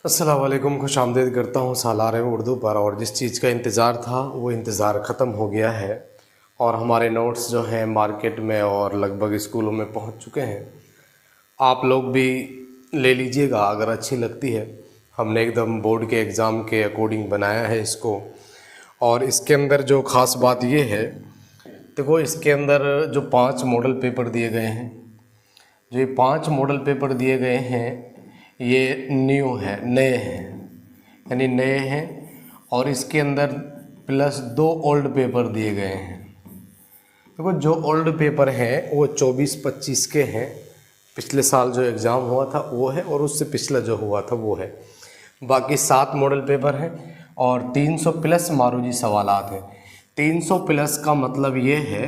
अस्सलाम वालेकुम, खुश आमदीद करता हूँ सालार उर्दू पर। और जिस चीज़ का इंतज़ार था वो इंतज़ार ख़त्म हो गया है और हमारे नोट्स जो हैं मार्केट में और लगभग स्कूलों में पहुँच चुके हैं। आप लोग भी ले लीजिएगा अगर अच्छी लगती है। हमने एकदम बोर्ड के एग्ज़ाम के अकॉर्डिंग बनाया है इसको। और इसके अंदर जो ख़ास बात ये है, देखो इसके अंदर जो 5 मॉडल पेपर दिए गए हैं, जो ये 5 मॉडल पेपर दिए गए हैं ये न्यू है, नए हैं, यानी नए हैं। और इसके अंदर प्लस 2 ओल्ड पेपर दिए गए हैं। देखो जो ओल्ड पेपर हैं वो 24-25 के हैं। पिछले साल जो एग्ज़ाम हुआ था वो है और उससे पिछला जो हुआ था वो है। बाकी 7 मॉडल पेपर हैं और 300 प्लस मारूजी सवालात हैं। 300 प्लस का मतलब ये है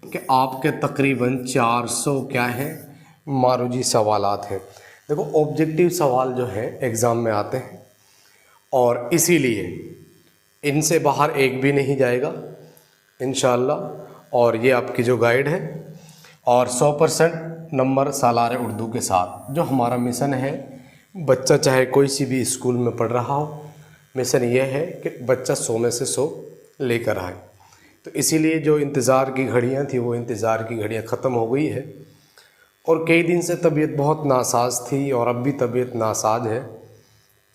कि आपके तकरीबन 400 क्या है मारूजी सवालात हैं। देखो ऑब्जेक्टिव सवाल जो है एग्ज़ाम में आते हैं और इसीलिए इनसे बाहर एक भी नहीं जाएगा इंशाअल्लाह। और ये आपकी जो गाइड है और 100% नंबर सालार उर्दू के साथ। जो हमारा मिशन है, बच्चा चाहे कोई सी भी स्कूल में पढ़ रहा हो, मिशन ये है कि बच्चा 100 में से 100 लेकर आए। तो इसीलिए जो इंतज़ार की घड़ियाँ थी वो इंतज़ार की घड़ियाँ ख़त्म हो गई है। और कई दिन से तबीयत बहुत नासाज थी और अब भी तबीयत नासाज है,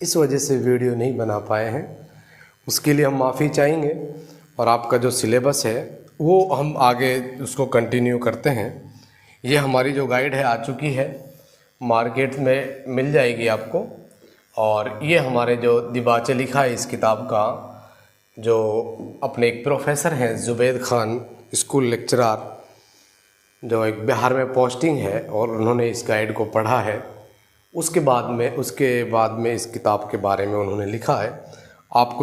इस वजह से वीडियो नहीं बना पाए हैं। उसके लिए हम माफ़ी चाहेंगे। और आपका जो सिलेबस है वो हम आगे उसको कंटिन्यू करते हैं। ये हमारी जो गाइड है आ चुकी है, मार्केट में मिल जाएगी आपको। और ये हमारे जो दिबाचे लिखा है इस किताब का, जो अपने एक प्रोफेसर हैं ज़ुबैद ख़ान, स्कूल लेक्चरार, जो एक बिहार में पोस्टिंग है, और उन्होंने इस गाइड को पढ़ा है। उसके बाद में इस किताब के बारे में उन्होंने लिखा है। आपको